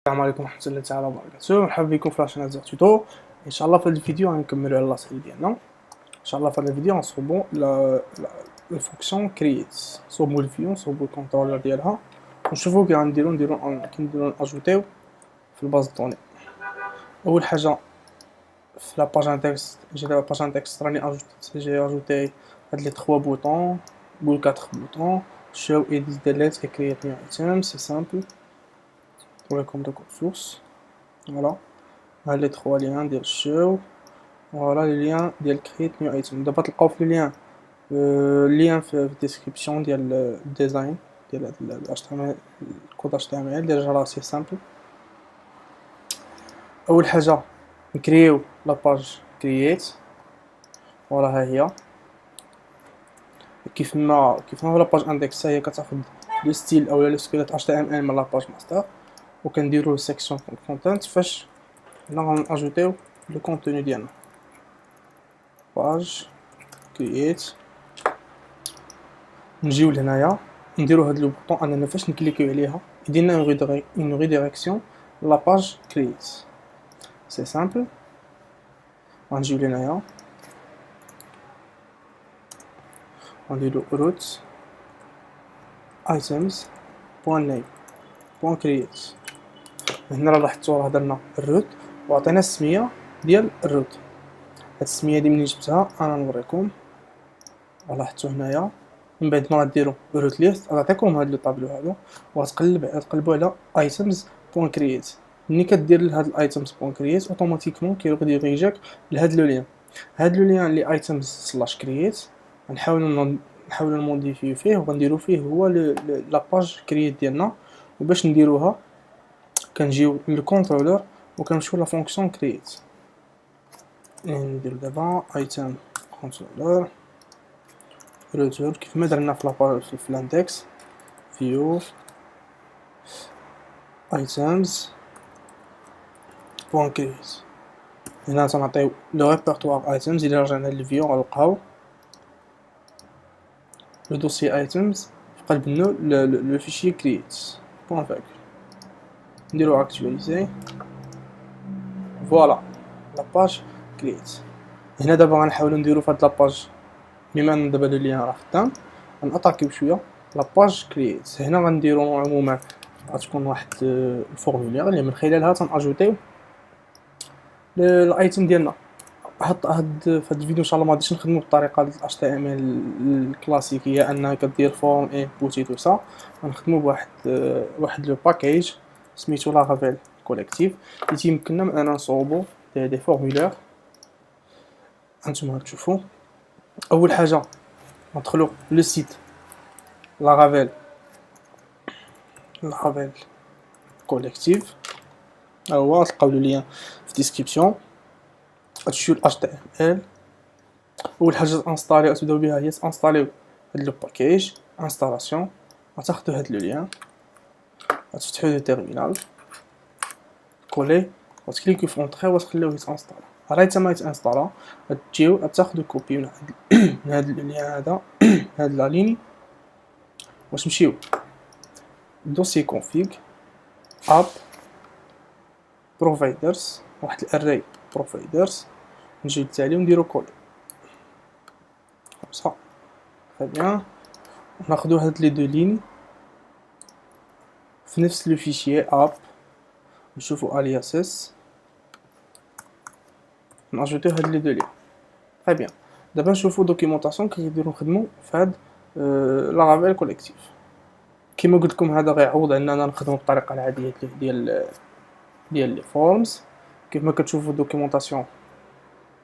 السلام عليكم ورحمة الله تعالى وبركاته. مرحبا بكم في لاشين ازر توتو. ان شاء الله في هذا الفيديو غنكملوا على لاصيل ديالنا. ان شاء الله في هذا الفيديو غنصوبوا لا فونكسيون كرييت، نصوبوا الفيو، نصوبوا الكونترولر ديالها ونشوفوا كي نديرو اجوتيو في الباز دوني. اول حاجه في لا باج انتكست، جي دابا باج انتكست راني اجوتي هاد لي 3 بوطون ou 4 boutons show edit delete et create new item. C'est simple pour les comptes de code source. Voilà, les 3 liens ديال show. Voilà les liens ديال create new item. دابا تلقاو في لي لين في description ديال الديزاين ديال هاد HTML، الكود HTML ديال جافا سي سامبل. اول حاجه نكريو لاباج create. فوالا ها هي كيف ما في لاباج اندكس، هي كتاخد لو ستيل اولا لو سكيلت HTML من لاباج ماستر، وكنديرو سيكسيون كونتنت فاش هنا غنأجوتيو لو كونتوني ديالنا. باج كرييت، نجيو لهنايا نديرو هاد لو بوطون اننا فاش نكليكيو عليها يديرنا اون ريديريكسيون لا باج كرييت. سي سامبل. غنجيو لهنايا غنديرو روت ايتمز بوان نيم بوان كرييت. هنا راه لاحظتو راه درنا الروت وعطينا السميه ديال الروت. هاد السميه دي منين جبتها انا نوريكم. لاحظتو هنايا من بعد ما غديروا روت ليست غنعطيكم هاد لو طابلو هذا، وغتقلبوا على ايتمز بوين كرييت. ملي كدير هاد الايتمز بوين كرييت اوتوماتيكمون كيديريجيك لهاد لو لين. هاد لو لين اللي ايتمز سلاش كرييت نحاولوا نموديفيو فيه وغنديروا فيه هو لا باج كرييت ديالنا. وباش نديروها كنجيو للكونترولر وكنمشيو لا فونكسيون كرييت. ندير دابا ايتم كونترولر ريتيرن كيف ما درنا في الاندكس فيو ايتمز بوين كرييت. هنا تنعطيو لو ريبرتوار ايتمز. الا رجعنا للفيو غنلقاو لو دوسي ايتمز في قلب لو فيشي كرييت بوين فاك. نديرو اكتواليزي. فوالا لاباج كرييت. هنا دابا غنحاولو نديرو فهاد لاباج بما ان دابا لو لين راه خدام غنأطاكيو بشويه لاباج كرييت. هنا غنديرو عموما غتكون واحد الفورمولير اللي من خلالها تنأجوتيو الايتم ديالنا. هاد في هاد الفيديو ان شاء الله ما غاديش نخدمو بالطريقه ديال HTML الكلاسيكيه انها كدير فورم انبوتي تو سا. غنخدمو واحد لو باكيج سميتو لارافيل كوليكتيف اللي تيمكننا من اننا نصوبو دي فورمولير. هانتوما تشوفوا اول حاجه ندخلو لو سيت لارافيل كوليكتيف. هو تلقاو لو لين في ديسكريبسيون. غتمشيو ل HTML. اول حاجه انستالي غتبداو بها هي تانستاليو هاد لو باكيج انستالاسيون. غتاخدو هاد لو لين غتفتحو لو تيرمينال كولي وتكليكيو في اونطري وتخليوه يتانستالا. راه حتى ما يتانستالا غتجيو غتاخدو كوبي من هاد لو لين هذا هاد لا ليني وتمشيو دوسي كونفيغ اب بروفايدرز واحد الاري بروفايدرز. نجيو للتالي ونديرو كولي صح. très bien. ناخدو هاد لي دو ليني في نفس لو فيشيي اب نشوفو الياسس ناجوتيو هاد لي دو لين. très bien. دابا نشوفو دوكيومونطاسيون كيديرو نخدمو في هاد لارافيل كوليكتيف. كيما قلت لكم هذا غيعوض اننا نخدمو بالطريقه العاديه ديال لي فورمز. كيف ما كتشوفوا دوكيومونطاسيون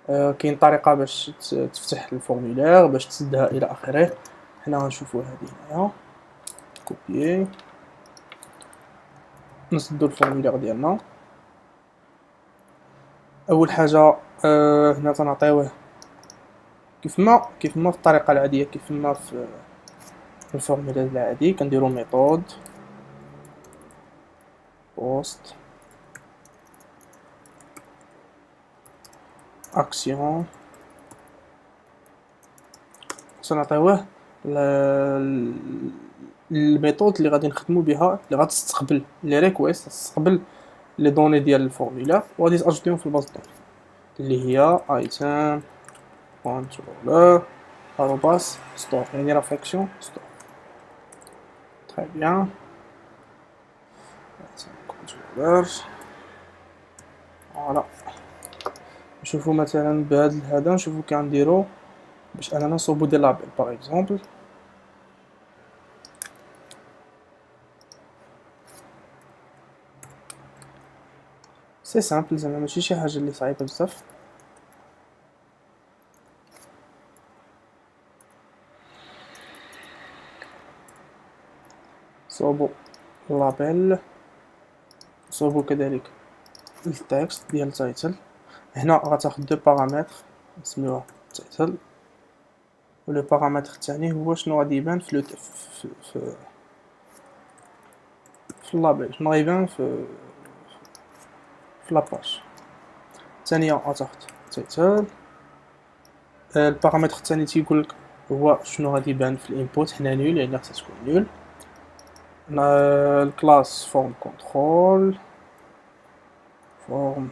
كاين طريقه باش تفتح الفورمولير باش تسدها الى اخره. حنا غنشوفوا هذه هنايا كوبيي نسدو الفورمولير ديالنا. اول حاجه هنا تنعطيوه كيف ما في الطريقه العاديه كيف ما في الفورمولير العادي. كنديرو ميثود بوست اكسيون. تنعطيوه الميثود اللي غادي نخدمو بها اللي غتستقبل لي ريكويست تستقبل لي دوني ديال الفورمولير وغادي تاجوتيهم في الباز دوني اللي هي ايتم كونترولر اروباس ستور، يعني لا فونكسيون ستور. تري بيان. كونترولر فوالا. نشوفو مثلا بهاد هذا نشوفو كنديرو باش اننا نصوبو دي لابيل باغ اكزومبل. سي سامبل زعما ماشي شي حاجه اللي صعيبه بزاف. صوبو لابيل، صوبو كذلك التكست ديال تايتل. هنا غتاخد دو بارامتر نسميوها تايتل، و لو بارامتر الثاني هو شنو غادي يبان في في اللابيل، شنو غيبان في لاباج. الثانيه غتاخد تايتل. البارامتر الثاني تيقولك هو شنو غادي يبان في الانبوت. هنا نول يعني خصها تكون نول. الكلاس فورم كنترول، فورم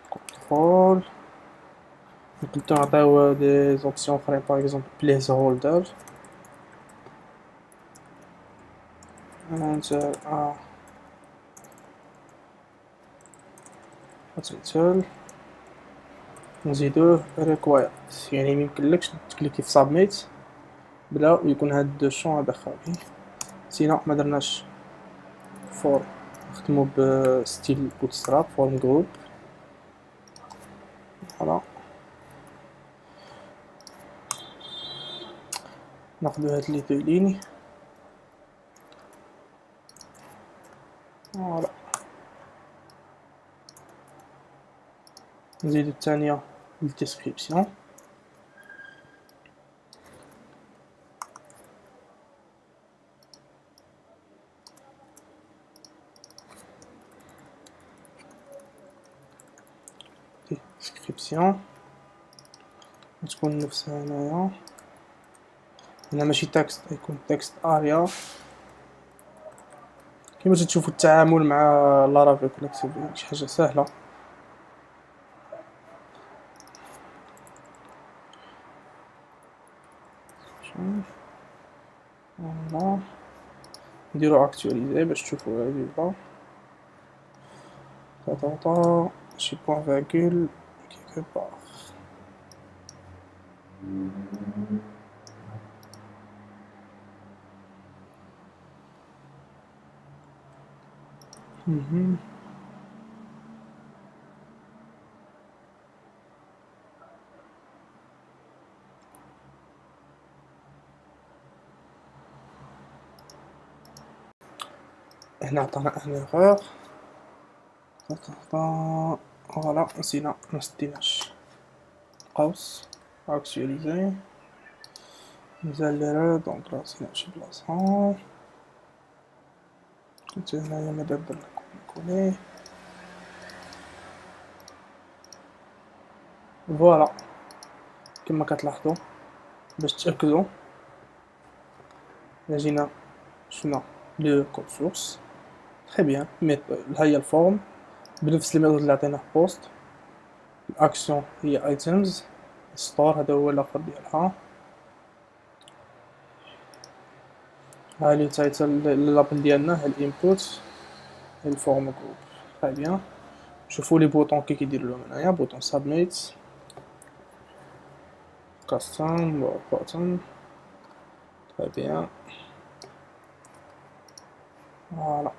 كنترول. نقدرو نعطيو دي زوبسيون اخرين باغ اكزومبل بليس هولدر انتر تايتل. نزيدوه ريكوايرد، يعني ميمكنلكش تكليكي في سابميت بلا يكون هاد دو شون هذا خالي. سينا ما درناش فورم، نخدمو بستيل بوتستراب فورم جروب. فوالا ناخدو هاد لي دو ليني. فوالا نزيدو الثانية الديسكريبسيون. ديسكريبسيون تكون نفسها هنايا. هنا ماشي تكست، يكون تكست اريا. كيما تشوفوا التعامل مع لارافيل كونكتيف شي حاجه سهله. فوالا نديرو اكتواليزي باش تشوفوا فيفا طاطا شي بوان فاغول كيكو بار. هنا عطانا ان ايرور. فوالا نسينا مسديناش قوس اكتواليزي. مازال ليرور دونك راه نسينا شي بلاصة. كنت هنايا مادام درنا كولي. فوالا كما كتلاحظوا باش تاكدوا جينا شفنا لو كود سورس. تري بيان. ها هي الفورم بنفس الميثود اللي عطيناه بوست. الاكسيون هي ايتمز. ستور هذا هو الاخر ديالها. ها لي تايتل اللابل ديالنا، ها الانبوت، ها الفورم جروب. تري بيان. شوفوا لي بوطون كي كيديروا لهم هنايا. بوطون سابميت، كاستم، بوطون. تري بيان. فوالا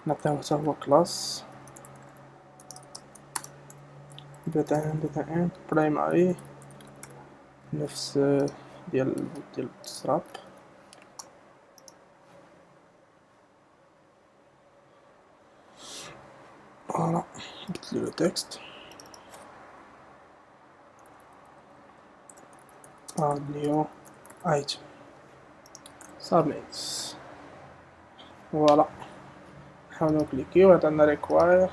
نعطيو حتى هو كلاس داتا برايمري نفس ديال الستراب. فوالا بدلو لو تكست. نيو ايتم سابميت. فوالا نحاولو نكليكيو عندنا ريكواير.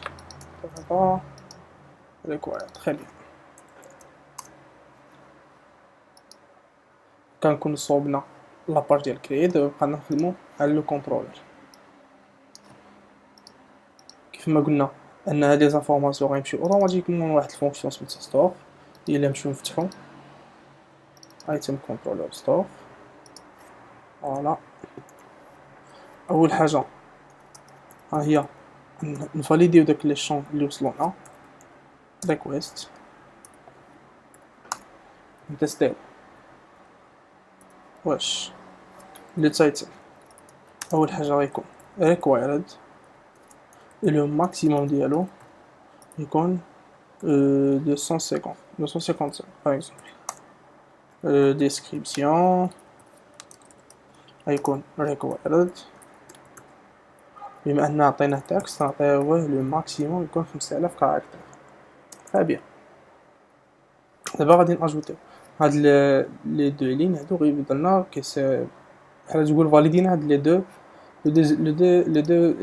required. très bien. كنكون صوبنا لاباج ديال create وبقى نخدمو على لو كونترولر. كيف ما قلنا ان هاد لي زانفورماسيون غيمشيو اوتوماتيكمون لواحد الفونكسيون سميتها ستور، هي اللي نمشيو نفتحو ايتم كونترولر ستور. فوالا اول حاجه ها هي نفاليديو داك لي شون اللي وصلونا ريكويست، نتستيو واش لي تايتل اول حاجه غيكون required لو ماكسيموم ديالو يكون 255 par exemple. Description غيكون required بما ان عطيناه تكست نعطيوه لو ماكسيموم يكون 5000 كاركتر. très bien. دابا غادي ناجوتيو هاد لي دو لين هادو غيبدل لنا كيس بحال تقول فاليدينا هاد لي دو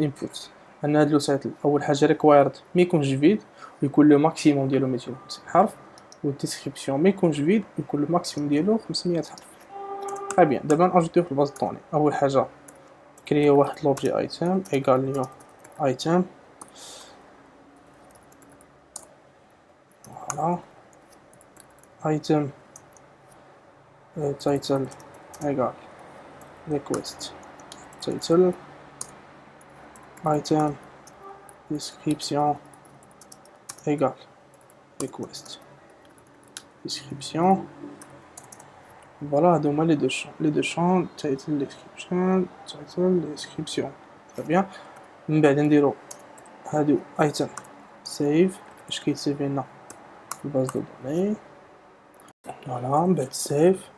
انبوت ان هاد لو تايتل اول حاجه ريكوايرد ما يكونش فيد ويكون لو ماكسيموم ديالو 250 حرف، والديسكريبسيون ما يكونش فيد ويكون لو ماكسيموم ديالو 500 حرف. très bien. دابا ناجوتيو في الباز طوني. اول حاجه كرييو واحد لوبجي ايتم ايغال نيو ايتم. فوالا item title egal request title item description egal request description. Voilà هادو هما les deux champs title description. très bien. من بعد نديرو هادو item save باش كيتسيفي لنا في الباز دو دوني. فوالا من بعد سيف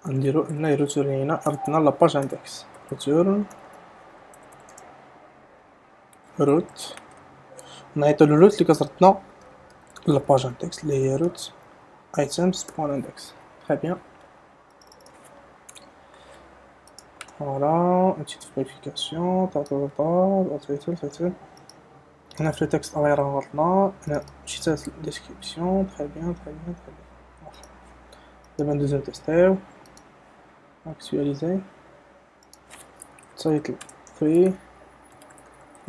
نديرو ان يريتورنينا ردنا لاباج اندكس ريتورن روت، نعيطو للروت اللي كتردنا لاباج اندكس اللي هي روت ايتمز بوان اندكس. très bien. فوالا نمشي فيريفيكاسيون تايتل هنا في التكست راه غلطنا، هنا مشيت ديسكريبسيون. très bien. دابا ندوزو نتيستيو actualiser title 3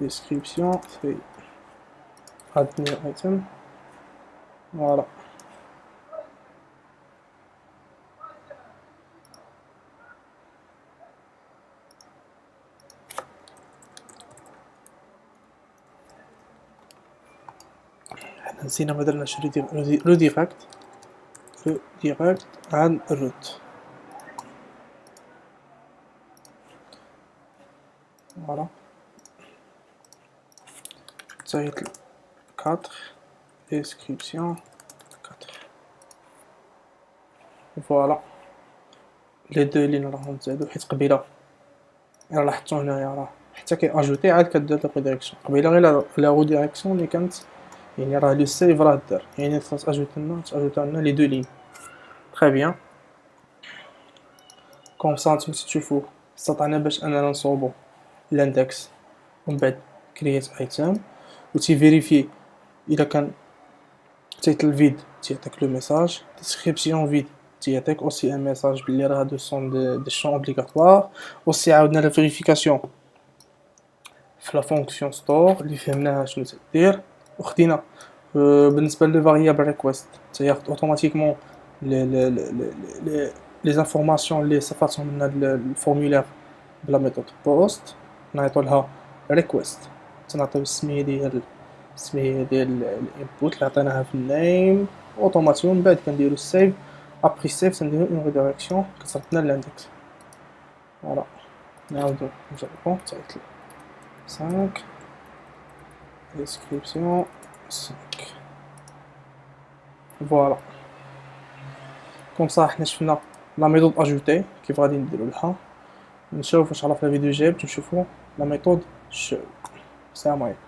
description 3 add new item. فوالا حنا نسينا ما درناش ريديريكت عن الروت. فوالا title 4 description 4. فوالا لي دو لين راهم تزادو حيت قبيله راه لاحظتو هنايا راه حتى كي اجوتي عاد كدير لو ريديريكسيون. قبيله غير لا ريديريكسيون اللي كانت يعني راه لو سيف راه دار يعني تاجوت لنا لي دو لين. très bien. كوم سا نتوما تشوفوا استطعنا باش اننا نصوبو الاندكس ومن بعد كرييت ايتم وتيفيريفي الا كان تايتل فيد تيعطيك لو ميساج، ديسكريبسيون فيد تيعطيك اوسي ان ميساج بلي راه هادو سون دي شون اوبليغاتوار. اوسي عاودنا لا فيريفيكاسيون في لا فونكسيون ستور اللي فهمناها شنو تدير، وخدينا بالنسبه لي فاريابل ريكويست تياخد اوتوماتيكمون لي زانفورماسيون اللي صيفطهم لنا الفورمولير بلا ميثود بوست، نعيطو لها ريكويست تنعطيو السميه ديال الانبوت اللي عطيناها في النيم اوتوماتيكمون. من بعد كنديرو سيف ابري سيف تنديرو اون ريديريكسيون كتصرفنا لاندكس. فوالا نعاودو نجربو تايتل 5 description 5. فوالا كوم صا حنا شفنا لا ميثود اجوتي كيف غادي نديرو لها. نشوفوا ان شاء الله في الفيديو الجاي باش نشوفوا لا ميثود شو. السلام عليكم.